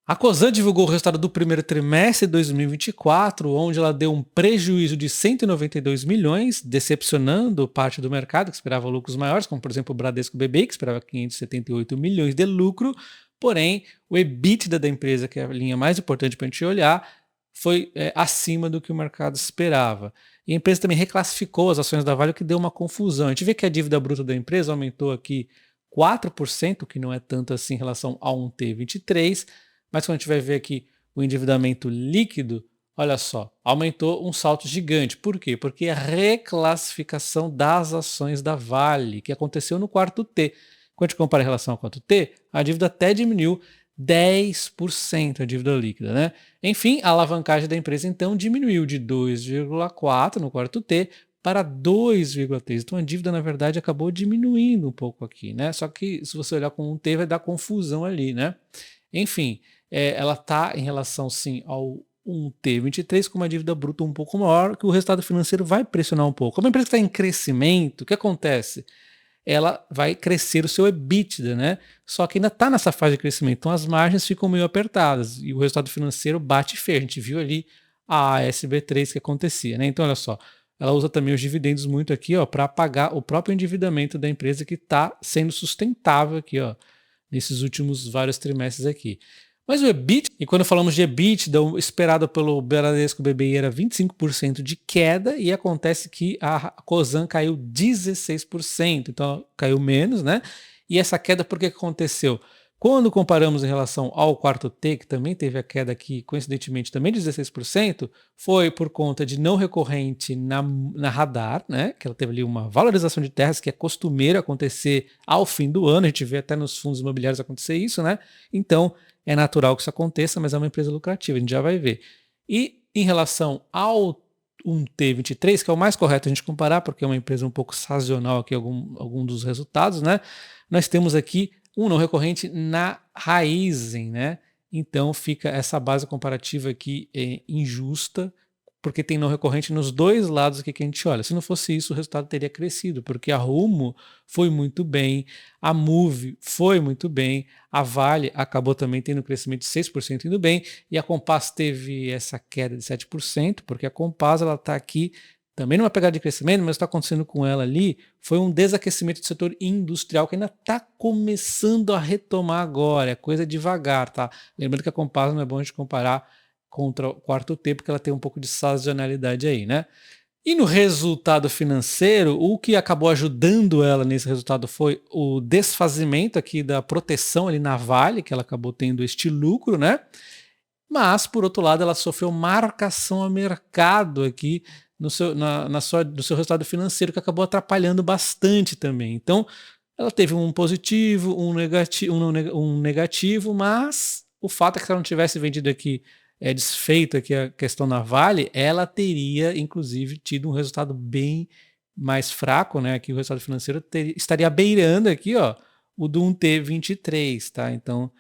A Cosan divulgou o resultado do primeiro trimestre de 2024, onde ela deu um prejuízo de 192 milhões, decepcionando parte do mercado, que esperava lucros maiores, como por exemplo o Bradesco BBI, que esperava 578 milhões de lucro. Porém, o EBITDA da empresa, que é a linha mais importante para a gente olhar, foi acima do que o mercado esperava. E a empresa também reclassificou as ações da Vale, o que deu uma confusão. A gente vê que a dívida bruta da empresa aumentou aqui 4%, que não é tanto assim em relação a um T23, mas quando a gente vai ver aqui o endividamento líquido, olha só, aumentou um salto gigante. Por quê? Porque a reclassificação das ações da Vale, que aconteceu no quarto T. Quando a gente compara em relação ao quarto T, a dívida até diminuiu 10% a dívida líquida, né? Enfim, a alavancagem da empresa então diminuiu de 2,4 no quarto T para 2,3. Então a dívida, na verdade, acabou diminuindo um pouco aqui, né? Só que se você olhar com um T, vai dar confusão ali, né? Enfim, ela está em relação sim ao 1T23 com uma dívida bruta um pouco maior, que o resultado financeiro vai pressionar um pouco. Uma empresa que está em crescimento, o que acontece? Ela vai crescer o seu EBITDA, né? Só que ainda está nessa fase de crescimento, então as margens ficam meio apertadas e o resultado financeiro bate feio. A gente viu ali a ASB3 que acontecia, né? Então, olha só, ela usa também os dividendos muito aqui, ó, para pagar o próprio endividamento da empresa que está sendo sustentável aqui, ó, nesses últimos vários trimestres aqui. Mas o EBITDA, e quando falamos de EBITDA, o esperado pelo Bradesco BBI era 25% de queda, e acontece que a Cosan caiu 16%, então caiu menos, né? E essa queda, por que aconteceu? Quando comparamos em relação ao quarto T, que também teve a queda aqui, coincidentemente também de 16%, foi por conta de não recorrente na Radar, né? Que ela teve ali uma valorização de terras que é costumeiro acontecer ao fim do ano, a gente vê até nos fundos imobiliários acontecer isso, né? Então, é natural que isso aconteça, mas é uma empresa lucrativa, a gente já vai ver. E em relação ao 1T23, que é o mais correto a gente comparar, porque é uma empresa um pouco sazonal aqui, algum dos resultados, né? Nós temos aqui um não recorrente na Raizen, né? Então fica essa base comparativa aqui injusta, porque tem não recorrente nos dois lados aqui que a gente olha. Se não fosse isso, o resultado teria crescido, porque a Rumo foi muito bem, a Move foi muito bem, a Vale acabou também tendo um crescimento de 6% indo bem, e a Compass teve essa queda de 7%, porque a Compass está aqui também numa pegada de crescimento, mas está acontecendo com ela ali foi um desaquecimento do setor industrial que ainda está começando a retomar agora, é coisa devagar, tá? Lembrando que a Compass não é bom a gente comparar contra o quarto T, porque ela tem um pouco de sazonalidade aí, né? E no resultado financeiro, o que acabou ajudando ela nesse resultado foi o desfazimento aqui da proteção ali na Vale, que ela acabou tendo este lucro, né? Mas, por outro lado, ela sofreu marcação a mercado aqui no seu, no seu resultado financeiro, que acabou atrapalhando bastante também. Então, ela teve um positivo, um negativo, mas o fato é que se ela não tivesse vendido aqui, desfeito aqui a questão na Vale, ela teria, inclusive, tido um resultado bem mais fraco, né? Aqui o resultado financeiro estaria beirando aqui, ó, o do 1T23, tá? Então,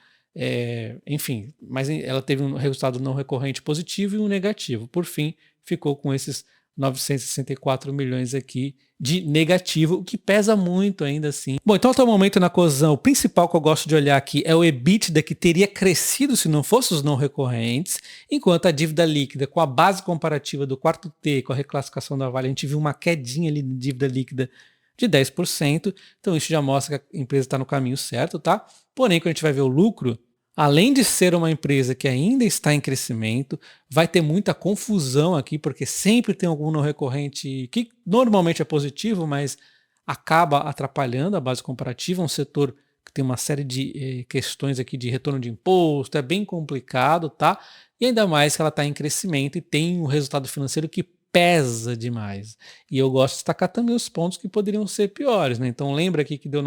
enfim, mas ela teve um resultado não recorrente positivo e um negativo. Por fim, ficou com esses 964 milhões aqui de negativo, o que pesa muito ainda assim. Bom, então até o momento na Cosan, o principal que eu gosto de olhar aqui é o EBITDA, que teria crescido se não fossem os não recorrentes, enquanto a dívida líquida, com a base comparativa do quarto T, com a reclassificação da Vale, a gente viu uma quedinha ali de dívida líquida de 10%, então isso já mostra que a empresa está no caminho certo, tá? Porém, quando a gente vai ver o lucro, além de ser uma empresa que ainda está em crescimento, vai ter muita confusão aqui, porque sempre tem algum não recorrente que normalmente é positivo, mas acaba atrapalhando a base comparativa, um setor que tem uma série de questões aqui de retorno de imposto, é bem complicado, tá? E ainda mais que ela está em crescimento e tem um resultado financeiro que pesa demais. E eu gosto de destacar também os pontos que poderiam ser piores, né? Então lembra aqui que deu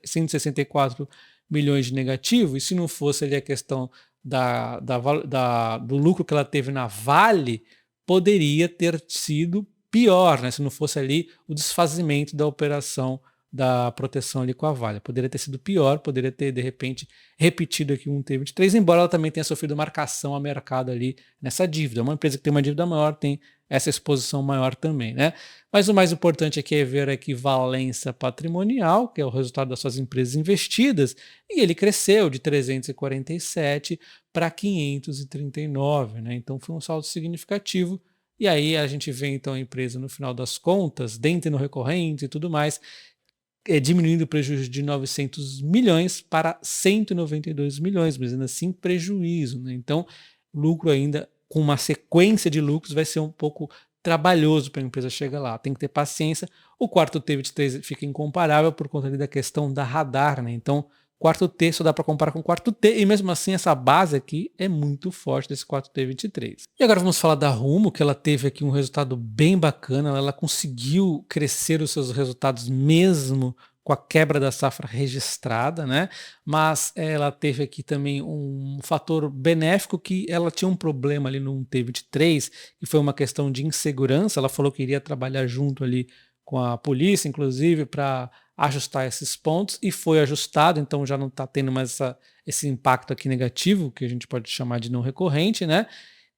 164 milhões de negativo, e se não fosse ali a questão do lucro que ela teve na Vale, poderia ter sido pior, né? Se não fosse ali o desfazimento da operação da proteção ali com a Vale. Poderia ter sido pior, poderia ter, de repente, repetido aqui um T23, embora ela também tenha sofrido marcação a mercado ali nessa dívida. Uma empresa que tem uma dívida maior tem essa exposição maior também, né? Mas o mais importante aqui é ver a equivalência patrimonial, que é o resultado das suas empresas investidas, e ele cresceu de 347 para 539, né? Então foi um saldo significativo. E aí a gente vê então a empresa no final das contas, dentro no recorrente e tudo mais, diminuindo o prejuízo de 900 milhões para 192 milhões, mas ainda assim prejuízo, né? Então, lucro ainda com uma sequência de lucros vai ser um pouco trabalhoso para a empresa chegar lá. Tem que ter paciência. O quarto T23 fica incomparável por conta ali da questão da Radar, né? Então, quarto T só dá para comparar com o quarto T, e mesmo assim essa base aqui é muito forte desse quarto T23. E agora vamos falar da Rumo, que ela teve aqui um resultado bem bacana, ela conseguiu crescer os seus resultados mesmo com a quebra da safra registrada, né? Mas ela teve aqui também um fator benéfico, que ela tinha um problema ali no T23, que foi uma questão de insegurança. Ela falou que iria trabalhar junto ali com a polícia, inclusive, para ajustar esses pontos, e foi ajustado, então já não está tendo mais esse impacto aqui negativo, que a gente pode chamar de não recorrente, né?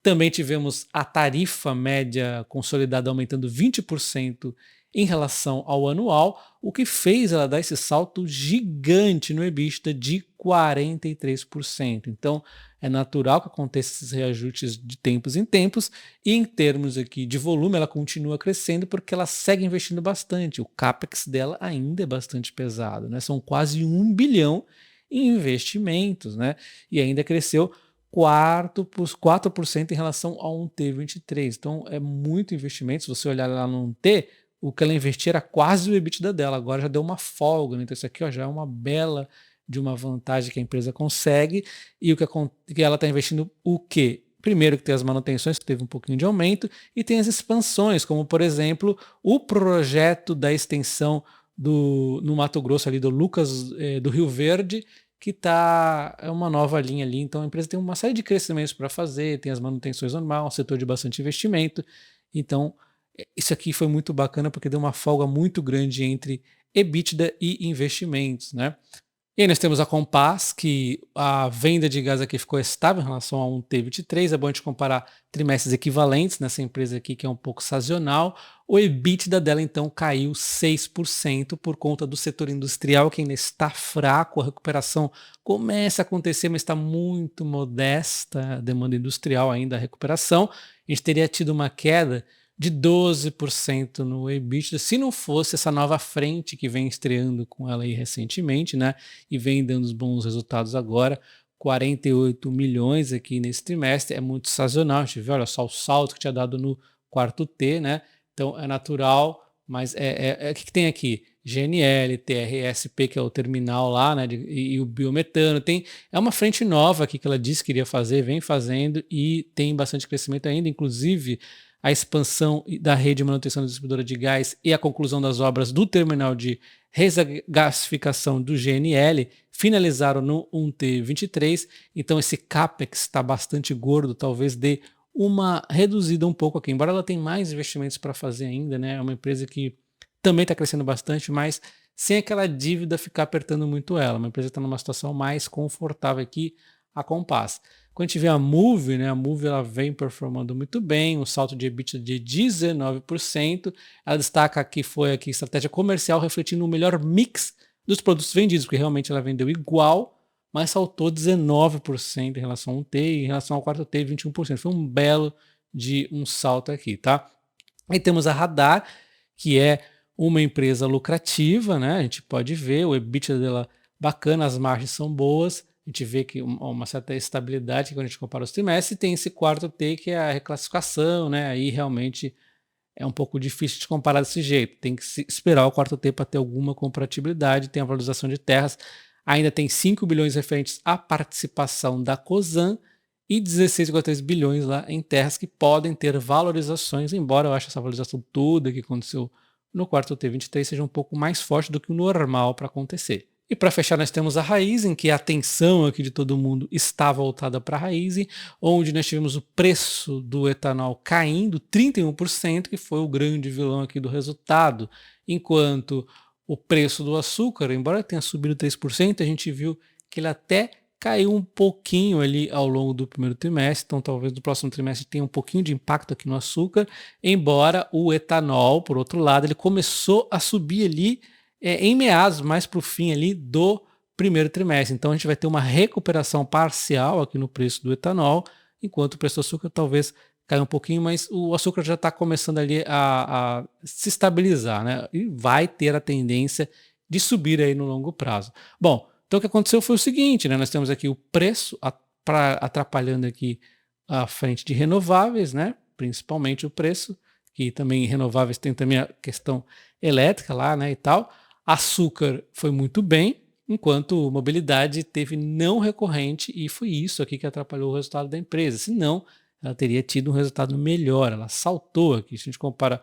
Também tivemos a tarifa média consolidada aumentando 20% em relação ao anual, o que fez ela dar esse salto gigante no EBITDA de 43%. Então, é natural que aconteça esses reajustes de tempos em tempos, e em termos aqui de volume, ela continua crescendo porque ela segue investindo bastante. O CAPEX dela ainda é bastante pesado, né? São quase 1 bilhão em investimentos, né? E ainda cresceu 4% em relação a um T23. Então, é muito investimento. Se você olhar lá no T, o que ela investia era quase o EBITDA dela, agora já deu uma folga, né? Então isso aqui, ó, já é uma bela de uma vantagem que a empresa consegue. E o que ela está investindo, o quê? Primeiro que tem as manutenções, que teve um pouquinho de aumento, e tem as expansões, como por exemplo o projeto da extensão no Mato Grosso ali do Lucas do Rio Verde, que é uma nova linha ali. Então a empresa tem uma série de crescimentos para fazer, tem as manutenções normais, um setor de bastante investimento. Então isso aqui foi muito bacana porque deu uma folga muito grande entre EBITDA e investimentos, né? E aí nós temos a Compass, que a venda de gás aqui ficou estável em relação a um T23. É bom a gente comparar trimestres equivalentes nessa empresa aqui, que é um pouco sazonal. O EBITDA dela, então, caiu 6% por conta do setor industrial, que ainda está fraco. A recuperação começa a acontecer, mas está muito modesta a demanda industrial ainda, a recuperação. A gente teria tido uma queda de 12% no EBITDA, se não fosse essa nova frente que vem estreando com ela aí recentemente, né? E vem dando bons resultados agora. 48 milhões aqui nesse trimestre, é muito sazonal. A gente vê, olha só o salto que tinha dado no quarto T, né? Então é natural, mas o que tem aqui? GNL, TRSP, que é o terminal lá, né? E o biometano. É uma frente nova aqui que ela disse que iria fazer, vem fazendo, e tem bastante crescimento ainda, inclusive a expansão da rede de manutenção da distribuidora de gás e a conclusão das obras do terminal de regasificação do GNL finalizaram no 1T23, então esse CAPEX está bastante gordo, talvez dê uma reduzida um pouco aqui, embora ela tenha mais investimentos para fazer ainda, né? É uma empresa que também está crescendo bastante, mas sem aquela dívida ficar apertando muito ela. Uma empresa que está numa situação mais confortável aqui, a Compass. Quando a gente vê a Moove, né, a Moove ela vem performando muito bem, um salto de EBITDA de 19%. Ela destaca que foi aqui estratégia comercial refletindo o melhor mix dos produtos vendidos, porque realmente ela vendeu igual, mas saltou 19% em relação ao T, e em relação ao quarto T, 21%. Foi um belo de um salto aqui, tá? Aí temos a Radar, que é uma empresa lucrativa, né? A gente pode ver o EBITDA dela bacana, as margens são boas. A gente vê que uma certa estabilidade quando a gente compara os trimestres, e tem esse quarto T, que é a reclassificação, né? Aí realmente é um pouco difícil de comparar desse jeito. Tem que esperar o quarto T para ter alguma comparatibilidade. Tem a valorização de terras, ainda tem 5 bilhões referentes à participação da Cosan e 16,3 bilhões lá em terras que podem ter valorizações, embora eu ache essa valorização toda que aconteceu no quarto T23 seja um pouco mais forte do que o normal para acontecer. E para fechar, nós temos a Raízen, que a atenção aqui de todo mundo está voltada para a Raízen, onde nós tivemos o preço do etanol caindo 31%, que foi o grande vilão aqui do resultado, enquanto o preço do açúcar, embora tenha subido 3%, a gente viu que ele até caiu um pouquinho ali ao longo do primeiro trimestre, então talvez no próximo trimestre tenha um pouquinho de impacto aqui no açúcar, embora o etanol, por outro lado, ele começou a subir ali em meados, mais para o fim ali do primeiro trimestre. Então a gente vai ter uma recuperação parcial aqui no preço do etanol, enquanto o preço do açúcar talvez caia um pouquinho, mas o açúcar já está começando ali a se estabilizar, né? E vai ter a tendência de subir aí no longo prazo. Bom, então o que aconteceu foi o seguinte, né? Nós temos aqui o preço atrapalhando aqui a frente de renováveis, né? Principalmente o preço, que também renováveis tem também a questão elétrica lá, né, e tal. Açúcar foi muito bem, enquanto mobilidade teve não recorrente, e foi isso aqui que atrapalhou o resultado da empresa. Senão, ela teria tido um resultado melhor, ela saltou aqui. Se a gente compara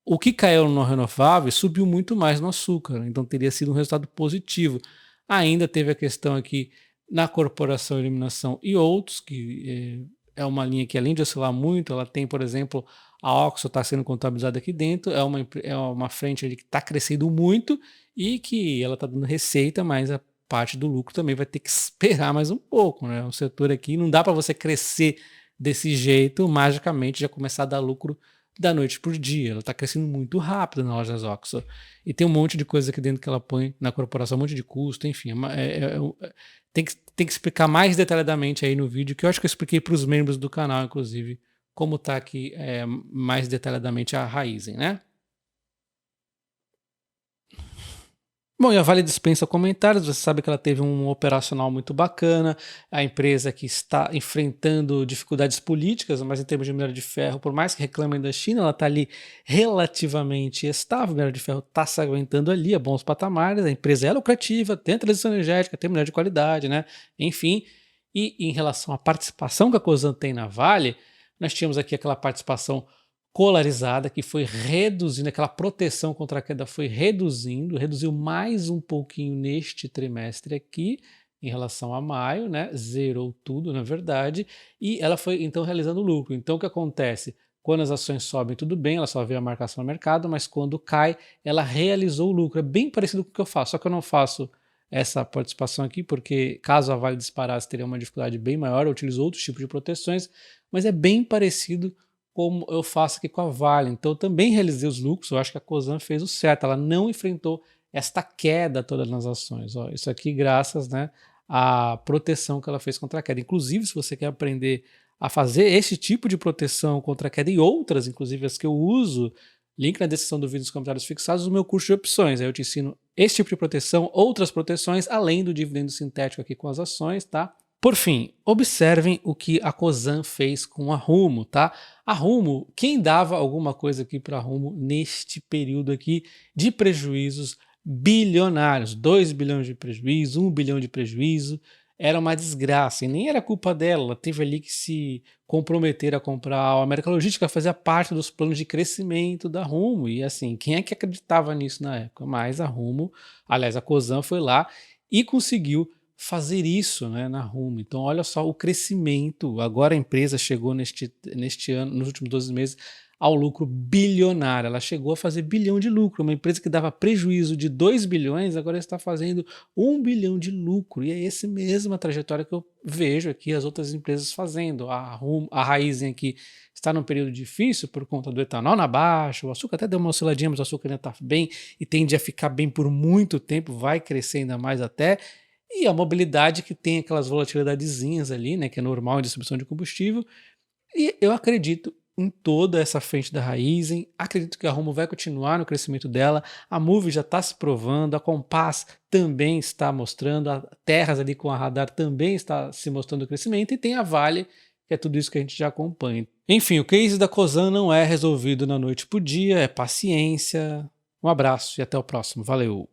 o que caiu no renovável, subiu muito mais no açúcar, então teria sido um resultado positivo. Ainda teve a questão aqui na corporação, eliminação e outros, que é uma linha que além de oscilar muito, ela tem, por exemplo, a Oxo está sendo contabilizada aqui dentro, é uma frente ali que está crescendo muito e que ela está dando receita, mas a parte do lucro também vai ter que esperar mais um pouco, né? O setor aqui não dá para você crescer desse jeito, magicamente já começar a dar lucro da noite por dia. Ela está crescendo muito rápido na Lojas Oxo. E tem um monte de coisa aqui dentro que ela põe na corporação, um monte de custo, enfim. Tem que explicar mais detalhadamente aí no vídeo, que eu acho que eu expliquei para os membros do canal, inclusive, como está aqui mais detalhadamente a Raízen, né? Bom, e a Vale dispensa comentários, você sabe que ela teve um operacional muito bacana, a empresa que está enfrentando dificuldades políticas, mas em termos de minério de ferro, por mais que reclamem da China, ela está ali relativamente estável, o minério de ferro está se aguentando ali a bons patamares, a empresa é lucrativa, tem transição energética, tem minério de qualidade, né? Enfim, e em relação à participação que a Cosan tem na Vale, nós tínhamos aqui aquela participação colarizada, que foi reduzindo, aquela proteção contra a queda foi reduziu mais um pouquinho neste trimestre aqui, em relação a maio, né? Zerou tudo, na verdade, e ela foi então realizando lucro. Então o que acontece? Quando as ações sobem, tudo bem, ela só vê a marcação no mercado, mas quando cai, ela realizou o lucro. É bem parecido com o que eu faço, só que eu não faço essa participação aqui, porque caso a Vale disparasse, teria uma dificuldade bem maior, eu utilizo outros tipos de proteções, mas é bem parecido como eu faço aqui com a Vale. Então eu também realizei os lucros, eu acho que a Cosan fez o certo, ela não enfrentou esta queda toda nas ações. Ó, isso aqui graças, né, à proteção que ela fez contra a queda. Inclusive, se você quer aprender a fazer esse tipo de proteção contra a queda e outras, inclusive as que eu uso, link na descrição do vídeo nos comentários fixados, o meu curso de opções. Aí eu te ensino esse tipo de proteção, outras proteções, além do dividendo sintético aqui com as ações, tá? Por fim, observem o que a Cosan fez com a Rumo, tá? A Rumo, quem dava alguma coisa aqui para a Rumo neste período aqui de prejuízos bilionários, 2 bilhões de prejuízo, 1 bilhão de prejuízo, era uma desgraça e nem era culpa dela, ela teve ali que se comprometer a comprar a América Logística, fazia parte dos planos de crescimento da Rumo e assim, quem é que acreditava nisso na época? Mas a Rumo, aliás, a Cosan foi lá e conseguiu fazer isso, né, na Rumo. Então olha só o crescimento, agora a empresa chegou neste ano, nos últimos 12 meses, ao lucro bilionário, ela chegou a fazer bilhão de lucro, uma empresa que dava prejuízo de 2 bilhões, agora está fazendo 1 bilhão de lucro, e é essa mesma trajetória que eu vejo aqui as outras empresas fazendo. A Raízen aqui está num período difícil por conta do etanol na baixa, o açúcar até deu uma osciladinha, mas o açúcar ainda está bem e tende a ficar bem por muito tempo, vai crescer ainda mais até. E a mobilidade que tem aquelas volatilidadezinhas ali, né, que é normal em distribuição de combustível. E eu acredito em toda essa frente da Raízen, acredito que a Rumo vai continuar no crescimento dela, a Moove já está se provando, a Compass também está mostrando, a Terras ali com a Radar também está se mostrando o crescimento, e tem a Vale, que é tudo isso que a gente já acompanha. Enfim, o case da Cosan não é resolvido na noite por dia, é paciência. Um abraço e até o próximo. Valeu!